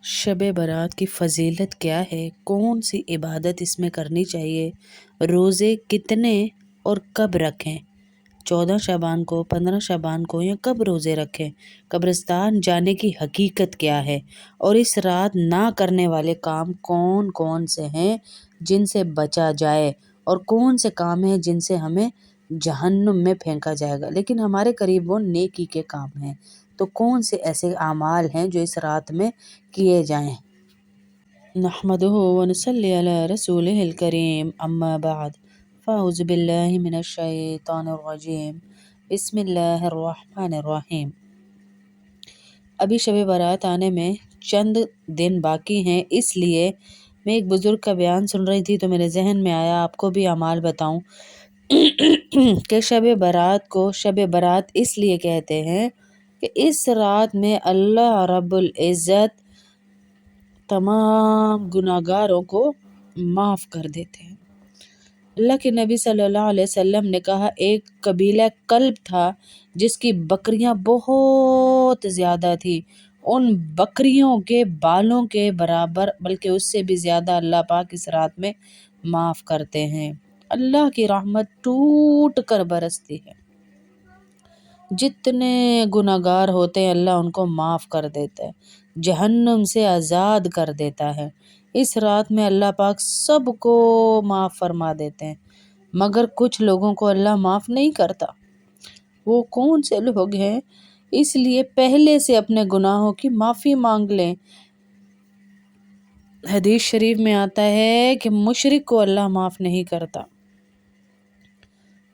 شب برات کی فضیلت کیا ہے؟ کون سی عبادت اس میں کرنی چاہیے؟ روزے کتنے اور کب رکھیں؟ 14 شعبان کو، 15 شعبان کو، یا کب روزے رکھیں؟ قبرستان جانے کی حقیقت کیا ہے؟ اور اس رات نہ کرنے والے کام کون کون سے ہیں جن سے بچا جائے، اور کون سے کام ہیں جن سے ہمیں جہنم میں پھینکا جائے گا؟ لیکن ہمارے قریب وہ نیکی کے کام ہیں، تو کون سے ایسے اعمال ہیں جو اس رات میں کیے جائیں؟ نحمدہ ونصلی علی رسولہ الکریم، اما بعد، فاعوذ باللہ من الشیطان الرجیم، بسم اللہ الرحمن الرحیم۔ ابھی شب برات آنے میں چند دن باقی ہیں، اس لیے میں ایک بزرگ کا بیان سن رہی تھی تو میرے ذہن میں آیا آپ کو بھی اعمال بتاؤں کہ شب برات کو شب برات اس لیے کہتے ہیں کہ اس رات میں اللہ رب العزت تمام گناہگاروں کو معاف کر دیتے ہیں۔ اللہ کے نبی صلی اللہ علیہ وسلم نے کہا، ایک قبیلہ کلب تھا جس کی بکریاں بہت زیادہ تھی، ان بکریوں کے بالوں کے برابر بلکہ اس سے بھی زیادہ اللہ پاک اس رات میں معاف کرتے ہیں۔ اللہ کی رحمت ٹوٹ کر برستی ہے، جتنے گناہگار ہوتے ہیں اللہ ان کو معاف کر دیتا ہے، جہنم سے آزاد کر دیتا ہے۔ اس رات میں اللہ پاک سب کو معاف فرما دیتے ہیں، مگر کچھ لوگوں کو اللہ معاف نہیں کرتا۔ وہ کون سے لوگ ہیں؟ اس لیے پہلے سے اپنے گناہوں کی معافی مانگ لیں۔ حدیث شریف میں آتا ہے کہ مشرک کو اللہ معاف نہیں کرتا،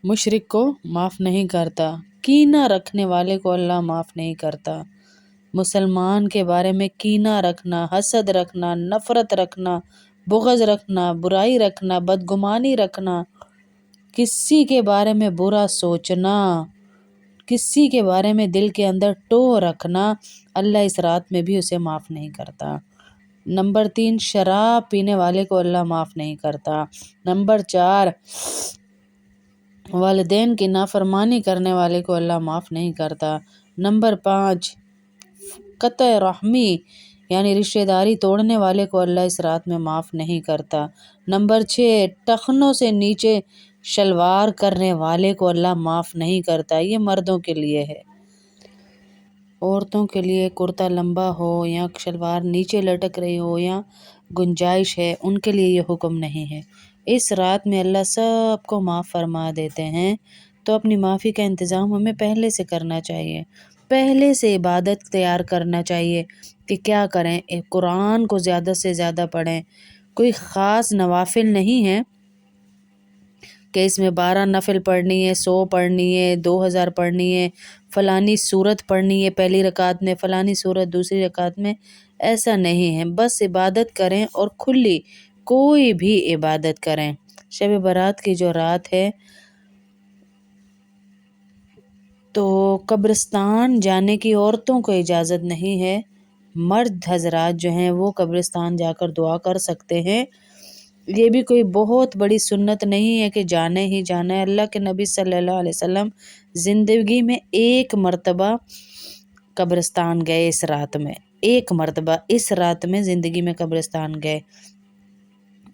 مشرک کو معاف نہیں کرتا، کینہ رکھنے والے کو اللہ معاف نہیں کرتا۔ مسلمان کے بارے میں کینہ رکھنا، حسد رکھنا، نفرت رکھنا، بغض رکھنا، برائی رکھنا، بدگمانی رکھنا، کسی کے بارے میں برا سوچنا، کسی کے بارے میں دل کے اندر ٹو رکھنا، اللہ اس رات میں بھی اسے معاف نہیں کرتا۔ نمبر 3، شراب پینے والے کو اللہ معاف نہیں کرتا۔ نمبر 4، والدین کی نافرمانی کرنے والے کو اللہ معاف نہیں کرتا۔ نمبر 5، قطع رحمی یعنی رشتہ داری توڑنے والے کو اللہ اس رات میں معاف نہیں کرتا۔ نمبر 6، ٹخنوں سے نیچے شلوار کرنے والے کو اللہ معاف نہیں کرتا۔ یہ مردوں کے لیے ہے، عورتوں کے لیے کرتا لمبا ہو یا شلوار نیچے لٹک رہی ہو یا گنجائش ہے، ان کے لیے یہ حکم نہیں ہے۔ اس رات میں اللہ سب کو معاف فرما دیتے ہیں، تو اپنی معافی کا انتظام ہمیں پہلے سے کرنا چاہیے، پہلے سے عبادت تیار کرنا چاہیے کہ کیا کریں۔ قرآن کو زیادہ سے زیادہ پڑھیں، کوئی خاص نوافل نہیں ہے کہ اس میں 12 نفل پڑھنی ہے، 100 پڑھنی ہے، 2000 پڑھنی ہے، فلانی سورت پڑھنی ہے پہلی رکعت میں، فلانی سورت دوسری رکعت میں، ایسا نہیں ہے۔ بس عبادت کریں اور کھلی کوئی بھی عبادت کریں۔ شب برات کی جو رات ہے تو قبرستان جانے کی عورتوں کو اجازت نہیں ہے، مرد حضرات جو ہیں وہ قبرستان جا کر دعا کر سکتے ہیں۔ یہ بھی کوئی بہت بڑی سنت نہیں ہے کہ جانے ہی جانا ہے۔ اللہ کے نبی صلی اللہ علیہ وسلم زندگی میں ایک مرتبہ قبرستان گئے، اس رات میں ایک مرتبہ اس رات میں زندگی میں قبرستان گئے۔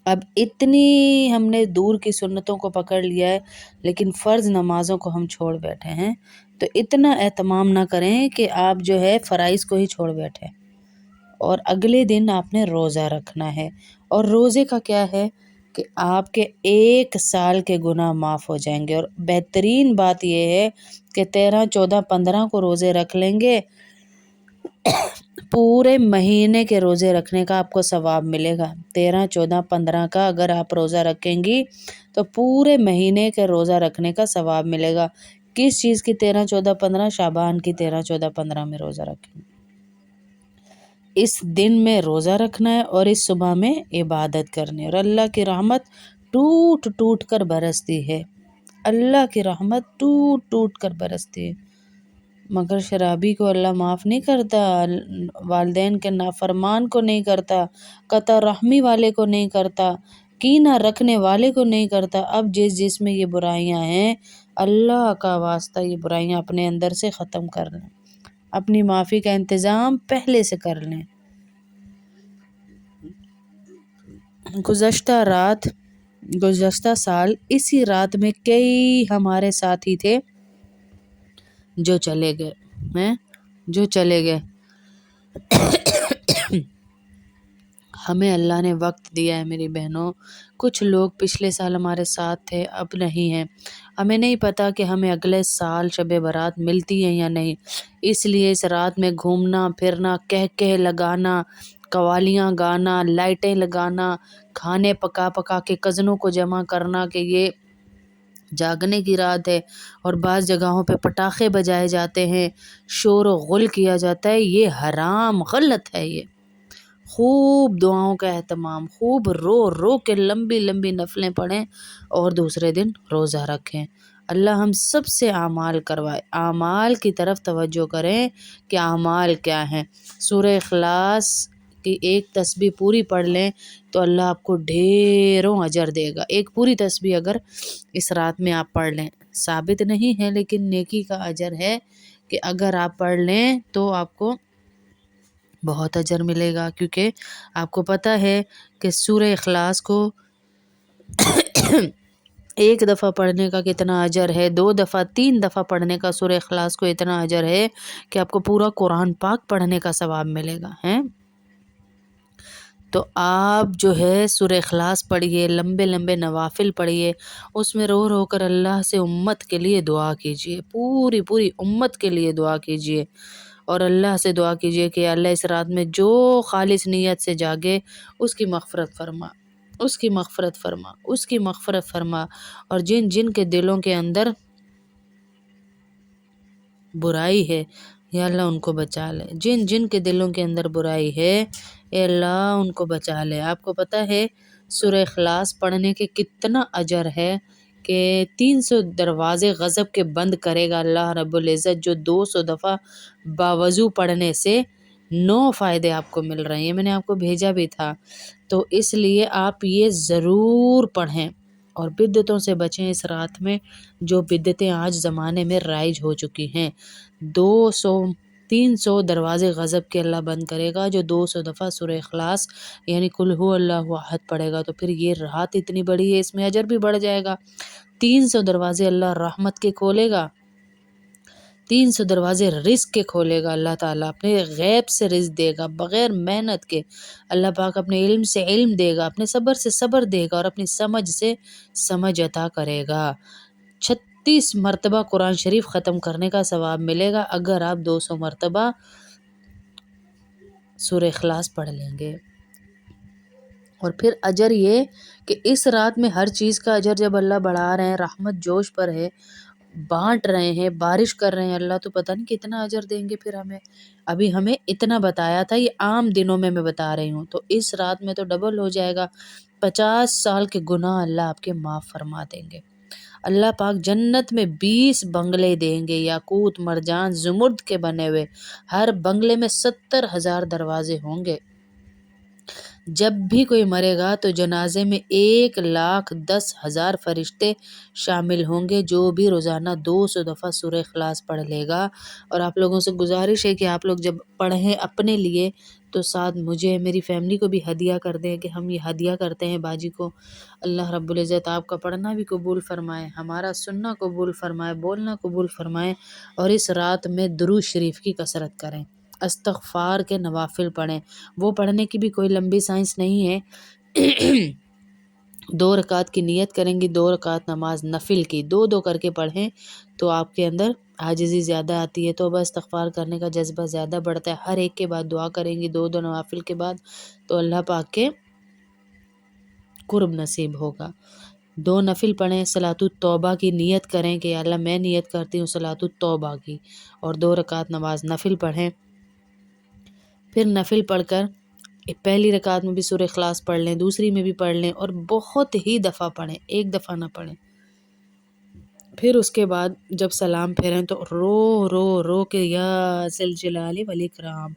اب اتنی ہم نے دور کی سنتوں کو پکڑ لیا ہے، لیکن فرض نمازوں کو ہم چھوڑ بیٹھے ہیں، تو اتنا اہتمام نہ کریں کہ آپ جو ہے فرائض کو ہی چھوڑ بیٹھے، اور اگلے دن آپ نے روزہ رکھنا ہے۔ اور روزے کا کیا ہے کہ آپ کے 1 سال کے گناہ معاف ہو جائیں گے، اور بہترین بات یہ ہے کہ 13، 14، 15 کو روزے رکھ لیں گے، پورے مہینے کے روزے رکھنے کا آپ کو ثواب ملے گا۔ 13، 14، 15 کا اگر آپ روزہ رکھیں گی تو پورے مہینے کے روزہ رکھنے کا ثواب ملے گا۔ کس چیز کی 13، 14، 15؟ شعبان کی 13، 14، 15 میں روزہ رکھیں گے۔ اس دن میں روزہ رکھنا ہے اور اس صبح میں عبادت کرنی ہے، اور اللہ کی رحمت ٹوٹ ٹوٹ کر برستی ہے، اللہ کی رحمت ٹوٹ ٹوٹ کر برستی ہے، مگر شرابی کو اللہ معاف نہیں کرتا، والدین کے نافرمان کو نہیں کرتا، قطع رحمی والے کو نہیں کرتا، کینہ رکھنے والے کو نہیں کرتا۔ اب جس میں یہ برائیاں ہیں، اللہ کا واسطہ یہ برائیاں اپنے اندر سے ختم کر لیں، اپنی معافی کا انتظام پہلے سے کر لیں۔ گزشتہ سال اسی رات میں کئی ہمارے ساتھی تھے جو چلے گئے ہمیں اللہ نے وقت دیا ہے میری بہنوں. کچھ لوگ پچھلے سال ہمارے ساتھ تھے، اب نہیں ہیں. ہمیں نہیں پتہ کہ ہمیں اگلے سال شب برات ملتی ہے یا نہیں. اس لیے اس رات میں گھومنا پھرنا، کہہ لگانا، قوالیاں گانا، لائٹیں لگانا، کھانے پکا پکا کے کزنوں کو جمع کرنا کہ یہ جاگنے کی رات ہے، اور بعض جگہوں پہ پٹاخے بجائے جاتے ہیں، شور و غل کیا جاتا ہے، یہ حرام، غلط ہے. یہ خوب دعاؤں کا اہتمام، خوب رو رو کے لمبی لمبی نفلیں پڑھیں اور دوسرے دن روزہ رکھیں. اللہ ہم سب سے اعمال کروائے. اعمال کی طرف توجہ کریں کہ اعمال کیا ہیں. سورہ اخلاص کی ایک تسبیح پوری پڑھ لیں تو اللہ آپ کو ڈھیروں اجر دے گا. ایک پوری تسبیح اگر اس رات میں آپ پڑھ لیں، ثابت نہیں ہے لیکن نیکی کا اجر ہے کہ اگر آپ پڑھ لیں تو آپ کو بہت اجر ملے گا. کیونکہ آپ کو پتہ ہے کہ سورہ اخلاص کو ایک دفعہ پڑھنے کا کتنا اجر ہے، 2 دفعہ 3 دفعہ پڑھنے کا سورہ اخلاص کو اتنا اجر ہے کہ آپ کو پورا قرآن پاک پڑھنے کا ثواب ملے گا. تو آپ جو ہے سورہ اخلاص پڑھیے، لمبے لمبے نوافل پڑھیے، اس میں رو رو کر اللہ سے امت کے لیے دعا کیجیے، پوری پوری امت کے لیے دعا کیجیے، اور اللہ سے دعا کیجیے کہ اللہ اس رات میں جو خالص نیت سے جاگے اس کی مغفرت فرما، اس کی مغفرت فرما، اس کی مغفرت فرما. اور جن جن کے دلوں کے اندر برائی ہے یا اللہ ان کو بچا لے. جن جن کے دلوں کے اندر برائی ہے اے اللہ ان کو بچا لے. آپ کو پتہ ہے سورہ اخلاص پڑھنے کے کتنا اجر ہے کہ 300 دروازے غضب کے بند کرے گا اللہ رب العزت، جو 200 دفعہ باوضو پڑھنے سے 9 فائدے آپ کو مل رہے ہیں. میں نے آپ کو بھیجا بھی تھا. تو اس لیے آپ یہ ضرور پڑھیں اور بدعتوں سے بچیں اس رات میں، جو بدعتیں آج زمانے میں رائج ہو چکی ہیں. 300 دروازے غضب کے اللہ بند کرے گا جو 200 دفعہ سورہ اخلاص یعنی قل هو اللہ احد پڑھے گا. تو پھر یہ رات اتنی بڑی ہے، اس میں اجر بھی بڑھ جائے گا. 300 دروازے اللہ رحمت کے کھولے گا، 300 دروازے رزق کے کھولے گا. اللہ تعالیٰ اپنے غیب سے رزق دے گا بغیر محنت کے. اللہ پاک اپنے علم سے علم دے گا، اپنے صبر سے صبر دے گا، اور اپنی سمجھ سے سمجھ عطا کرے گا. 36 مرتبہ قرآن شریف ختم کرنے کا ثواب ملے گا اگر آپ 200 مرتبہ سورہ اخلاص پڑھ لیں گے. اور پھر اجر یہ کہ اس رات میں ہر چیز کا اجر جب اللہ بڑھا رہے ہیں، رحمت جوش پر ہے، بانٹ رہے ہیں، بارش کر رہے ہیں اللہ، تو پتہ نہیں کتنا اجر دیں گے پھر ہمیں. ابھی ہمیں اتنا بتایا تھا، یہ عام دنوں میں بتا رہی ہوں، تو اس رات میں تو ڈبل ہو جائے گا. 50 سال کے گناہ اللہ آپ کے معاف فرما دیں گے. اللہ پاک جنت میں 20 بنگلے دیں گے، یاقوت مرجان زمرد کے بنے ہوئے. ہر بنگلے میں 70,000 دروازے ہوں گے. جب بھی کوئی مرے گا تو جنازے میں 1,10,000 فرشتے شامل ہوں گے، جو بھی روزانہ 200 دفعہ سورہ اخلاص پڑھ لے گا. اور آپ لوگوں سے گزارش ہے کہ آپ لوگ جب پڑھیں اپنے لیے تو ساتھ مجھے، میری فیملی کو بھی ہدیہ کر دیں کہ ہم یہ ہدیہ کرتے ہیں باجی کو. اللہ رب العزت آپ کا پڑھنا بھی قبول فرمائے، ہمارا سننا قبول فرمائے، بولنا قبول فرمائے. اور اس رات میں درود شریف کی کثرت کریں، استغفار کے نوافل پڑھیں. وہ پڑھنے کی بھی کوئی لمبی سائنس نہیں ہے. 2 رکعت کی نیت کریں گی، 2 رکعت نماز نفل کی 2 کر کے پڑھیں تو آپ کے اندر عاجزی زیادہ آتی ہے، توبہ استغفار کرنے کا جذبہ زیادہ بڑھتا ہے. ہر ایک کے بعد دعا کریں گی 2 نوافل کے بعد تو اللہ پاک کے قرب نصیب ہوگا. 2 نفل پڑھیں، صلاۃ التوبہ کی نیت کریں کہ اللہ میں نیت کرتی ہوں صلاۃ التوبہ کی، اور 2 رکعت نماز نفل پڑھیں. پھر نفل پڑھ کر پہلی رکعت میں بھی سورہ اخلاص پڑھ لیں، دوسری میں بھی پڑھ لیں، اور بہت ہی دفعہ پڑھیں، ایک دفعہ نہ پڑھیں. پھر اس کے بعد جب سلام پھیریں تو رو رو رو کے یا ذی الجلال والاکرام،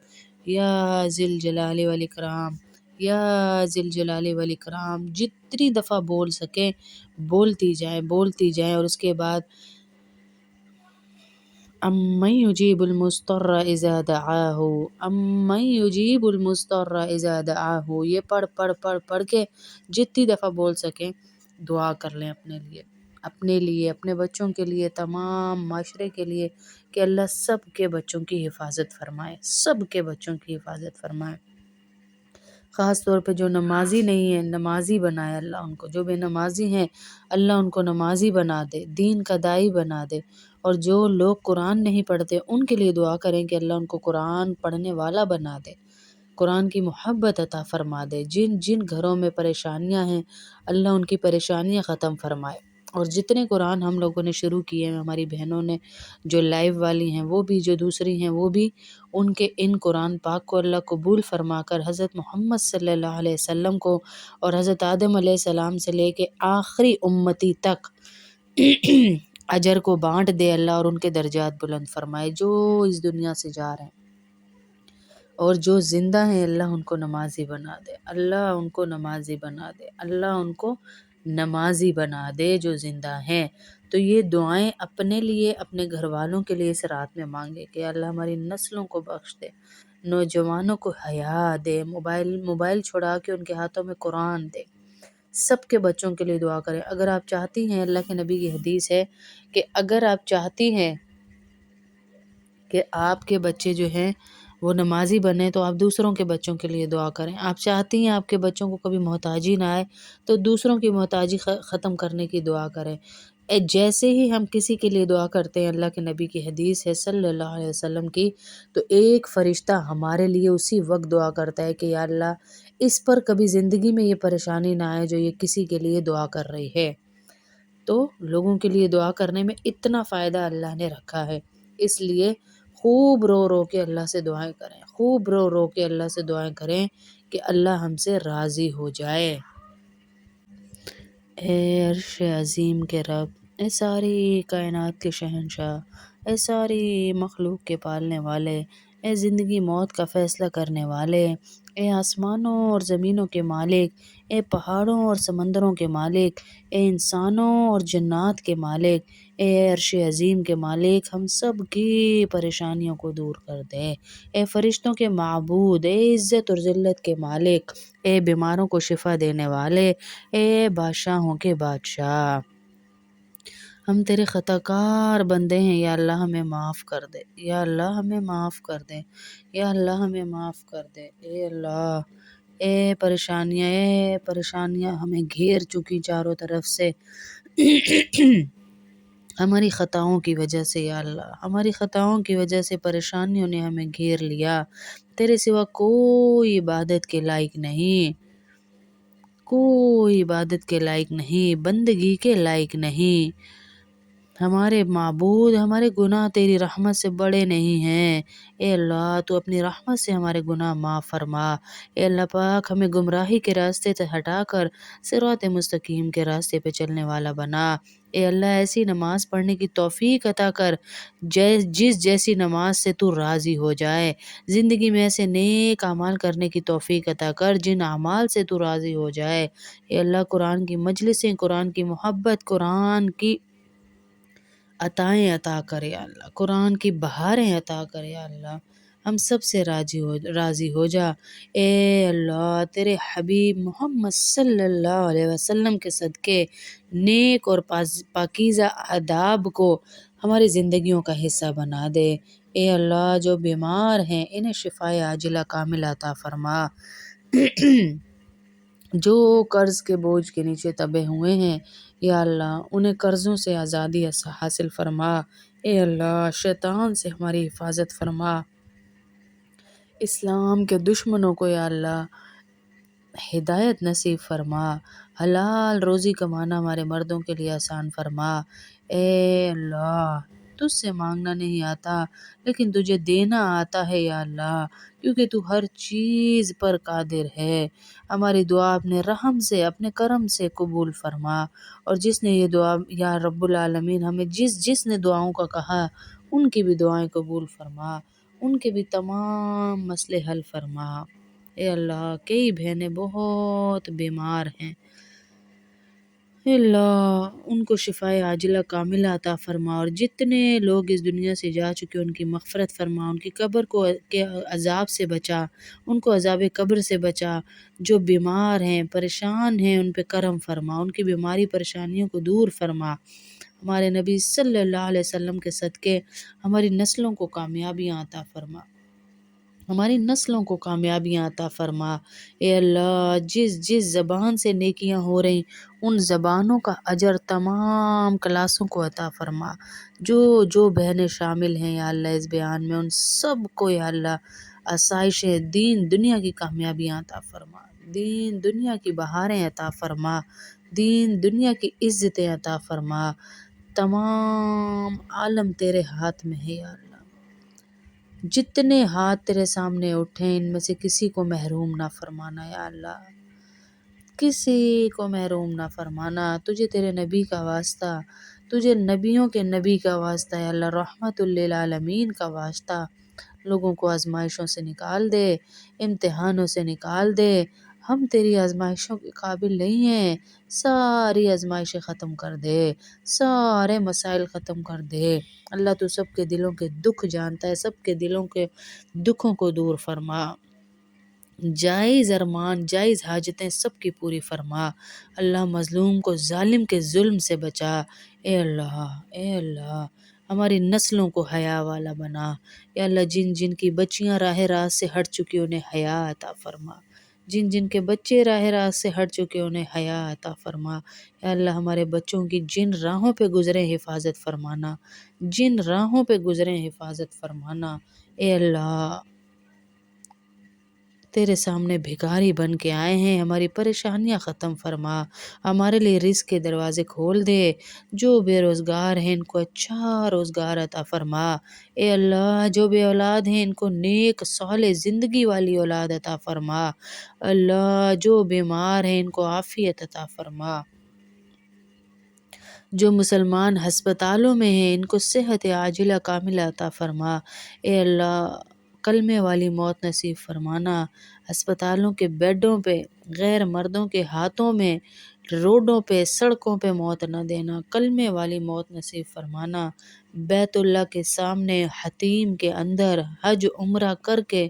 یا ذی الجلال والاکرام، یا ذی الجلال والاکرام جتنی دفعہ بول سکیں بولتی جائیں. اور اس کے بعد امن یجیب المضطر اذا دعاہ، امن یجیب المضطر اذا دعاہ، یہ پڑھ پڑھ پڑھ پڑھ کے جتنی دفعہ بول سکیں دعا کر لیں اپنے لیے، اپنے بچوں کے لیے، تمام معاشرے کے لیے، کہ اللہ سب کے بچوں کی حفاظت فرمائے، سب کے بچوں کی حفاظت فرمائے۔ خاص طور پہ جو نمازی نہیں ہیں نمازی بنائے اللہ ان کو، جو بے نمازی ہیں اللہ ان کو نمازی بنا دے، دین کا داعی بنا دے، اور جو لوگ قرآن نہیں پڑھتے ان کے لیے دعا کریں کہ اللہ ان کو قرآن پڑھنے والا بنا دے، قرآن کی محبت عطا فرما دے، جن جن گھروں میں پریشانیاں ہیں اللہ ان کی پریشانیاں ختم فرمائے، اور جتنے قرآن ہم لوگوں نے شروع کیے ہیں، ہماری بہنوں نے جو لائیو والی ہیں وہ بھی، جو دوسری ہیں وہ بھی، ان کے ان قرآن پاک کو اللہ قبول فرما کر حضرت محمد صلی اللہ علیہ وسلم کو اور حضرت آدم علیہ السلام سے لے کے آخری امتی تک اجر کو بانٹ دے اللہ، اور ان کے درجات بلند فرمائے جو اس دنیا سے جا رہے ہیں، اور جو زندہ ہیں اللہ ان کو نمازی بنا دے، اللہ ان کو نمازی بنا دے، اللہ ان کو نمازی بنا دے جو زندہ ہیں۔ تو یہ دعائیں اپنے لیے، اپنے گھر والوں کے لیے اس رات میں مانگے کہ اللہ ہماری نسلوں کو بخش دے، نوجوانوں کو حیا دے، موبائل چھڑا کے ان کے ہاتھوں میں قرآن دے، سب کے بچوں کے لیے دعا کریں۔ اگر آپ چاہتی ہیں، اللہ کے نبی کی حدیث ہے کہ اگر آپ چاہتی ہیں کہ آپ کے بچے جو ہیں وہ نمازی بنے تو آپ دوسروں کے بچوں کے لیے دعا کریں۔ آپ چاہتی ہیں آپ کے بچوں کو کبھی محتاجی نہ آئے تو دوسروں کی محتاجی ختم کرنے کی دعا کریں۔ جیسے ہی ہم کسی کے لیے دعا کرتے ہیں، اللہ کے نبی کی حدیث ہے صلی اللہ علیہ وسلم کی، تو ایک فرشتہ ہمارے لیے اسی وقت دعا کرتا ہے کہ یا اللہ اس پر کبھی زندگی میں یہ پریشانی نہ آئے جو یہ کسی کے لیے دعا کر رہی ہے۔ تو لوگوں کے لیے دعا کرنے میں اتنا فائدہ اللہ نے رکھا ہے، اس لیے خوب رو رو کے اللہ سے دعائیں کریں، خوب رو رو کے اللہ سے دعائیں کریں کہ اللہ ہم سے راضی ہو جائے۔ اے عرش عظیم کے رب، اے ساری کائنات کے شہنشاہ، اے ساری مخلوق کے پالنے والے، اے زندگی موت کا فیصلہ کرنے والے، اے آسمانوں اور زمینوں کے مالک، اے پہاڑوں اور سمندروں کے مالک، اے انسانوں اور جنات کے مالک، اے عرش عظیم کے مالک، ہم سب کی پریشانیوں کو دور کر دے، اے فرشتوں کے معبود، اے عزت اور ذلت کے مالک، اے بیماروں کو شفا دینے والے، اے بادشاہوں کے بادشاہ، ہم تیرے خطا کار بندے ہیں، یا اللہ ہمیں معاف کر دے، یا اللہ ہمیں معاف کر دے، یا اللہ ہمیں معاف کر دے، اے اللہ، اے پریشانیاں ہمیں گھیر چکی چاروں طرف سے ہماری خطاؤں کی وجہ سے، یا اللہ ہماری خطاؤں کی وجہ سے پریشانیوں نے ہمیں گھیر لیا، تیرے سوا کوئی عبادت کے لائق نہیں، کوئی عبادت کے لائق نہیں، بندگی کے لائق نہیں، ہمارے معبود، ہمارے گناہ تیری رحمت سے بڑے نہیں ہیں، اے اللہ تو اپنی رحمت سے ہمارے گناہ معاف فرما، اے اللہ پاک ہمیں گمراہی کے راستے سے ہٹا کر صراط مستقیم کے راستے پہ چلنے والا بنا، اے اللہ ایسی نماز پڑھنے کی توفیق عطا کر جس جیسی نماز سے تو راضی ہو جائے، زندگی میں ایسے نیک اعمال کرنے کی توفیق عطا کر جن اعمال سے تو راضی ہو جائے، اے اللہ قرآن کی مجلسیں، قرآن کی محبت، قرآن کی عطائیں عطا کرے، یا اللہ قرآن کی بہاریں عطا کرے، یا اللہ ہم سب سے راضی ہو جا، اے اللہ تیرے حبیب محمد صلی اللہ علیہ وسلم کے صدقے نیک اور پاکیزہ آداب کو ہماری زندگیوں کا حصہ بنا دے، اے اللہ جو بیمار ہیں انہیں شفائے عاجلہ کاملہ عطا فرما جو قرض کے بوجھ کے نیچے دبے ہوئے ہیں یا اللہ انہیں قرضوں سے آزادی حاصل فرما، اے اللہ شیطان سے ہماری حفاظت فرما، اسلام کے دشمنوں کو یا اللہ ہدایت نصیب فرما، حلال روزی کمانا ہمارے مردوں کے لیے آسان فرما، اے اللہ تجھ سے مانگنا نہیں آتا لیکن تجھے دینا آتا ہے یا اللہ، کیونکہ تو ہر چیز پر قادر ہے، ہماری دعا اپنے رحم سے، اپنے کرم سے قبول فرما، اور جس نے یہ دعا یا رب العالمین ہمیں جس نے دعاؤں کا کہا ان کی بھی دعائیں قبول فرما، ان کے بھی تمام مسئلے حل فرما، اے اللہ کئی بہنیں بہت بیمار ہیں، اے اللہ ان کو شفائے عاجلہ کاملہ عطا فرما، اور جتنے لوگ اس دنیا سے جا چکے ان کی مغفرت فرما، ان کی قبر کو کے عذاب سے بچا، ان کو عذاب قبر سے بچا، جو بیمار ہیں پریشان ہیں ان پہ کرم فرما، ان کی بیماری پریشانیوں کو دور فرما، ہمارے نبی صلی اللہ علیہ وسلم کے صدقے ہماری نسلوں کو کامیابیاں عطا فرما، ہماری نسلوں کو کامیابیاں عطا فرما۔ اے اللہ جس جس زبان سے نیکیاں ہو رہی ان زبانوں کا اجر تمام کلاسوں کو عطا فرما، جو جو بہنیں شامل ہیں یا اللہ اس بیان میں ان سب کو یا اللہ آسائش دین دنیا کی کامیابیاں عطا فرما، دین دنیا کی بہاریں عطا فرما، دین دنیا کی عزتیں عطا فرما، تمام عالم تیرے ہاتھ میں ہے یا اللہ، جتنے ہاتھ تیرے سامنے اٹھیں ان میں سے کسی کو محروم نہ فرمانا یا اللہ، کسی کو محروم نہ فرمانا، تجھے تیرے نبی کا واسطہ، تجھے نبیوں کے نبی کا واسطہ یا اللہ، رحمت للعالمین کا واسطہ، لوگوں کو آزمائشوں سے نکال دے، امتحانوں سے نکال دے، ہم تیری آزمائشوں کے قابل نہیں ہیں، ساری آزمائشیں ختم کر دے، سارے مسائل ختم کر دے، اللہ تو سب کے دلوں کے دکھ جانتا ہے، سب کے دلوں کے دکھوں کو دور فرما، جائز ارمان جائز حاجتیں سب کی پوری فرما، اللہ مظلوم کو ظالم کے ظلم سے بچا، اے اللہ اے اللہ ہماری نسلوں کو حیا والا بنا، یا اللہ جن جن کی بچیاں راہ راست سے ہٹ چکی انہیں حیا عطا فرما، جن جن کے بچے راہ راست سے ہٹ چکے انہیں حیا عطا فرما، یا اللہ ہمارے بچوں کی جن راہوں پہ گزرے حفاظت فرمانا، جن راہوں پہ گزرے حفاظت فرمانا، اے اللہ تیرے سامنے بھکاری بن کے آئے ہیں، ہماری پریشانیاں ختم فرما، ہمارے لیے رزق کے دروازے کھول دے، جو بے روزگار ہیں ان کو اچھا روزگار عطا فرما، اے اللہ جو بے اولاد ہیں ان کو نیک صالح زندگی والی اولاد عطا فرما، اللہ جو بیمار ہیں ان کو عافیت عطا فرما، جو مسلمان ہسپتالوں میں ہیں ان کو صحت عاجلہ کاملہ عطا فرما، اے اللہ کلمے والی موت نصیب فرمانا، ہسپتالوں کے بیڈوں پہ غیر مردوں کے ہاتھوں میں روڈوں پہ سڑکوں پہ موت نہ دینا، کلمے والی موت نصیب فرمانا، بیت اللہ کے سامنے حتیم کے اندر حج عمرہ کر کے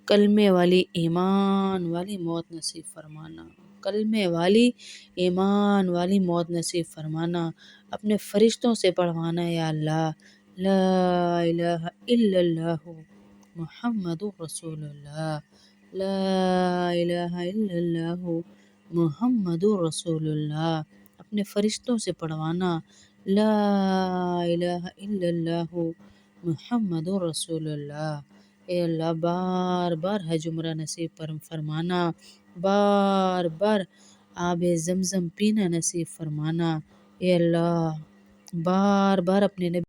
کلمے والی ایمان والی موت نصیب فرمانا، کلمے والی ایمان والی موت نصیب فرمانا، اپنے فرشتوں سے پڑھوانا یا اللہ، لا الہ الا اللہ محمد رسول اللہ، لا الہ الا اللہ محمد رسول اللہ، اپنے فرشتوں سے پڑھوانا، لا الہ الا اللہ محمد رسول اللہ، اے اللہ بار بار حج عمرہ نصیب فرمانا، بار بار آب زمزم پینا نصیب فرمانا، اے اللہ بار بار اپنے نبی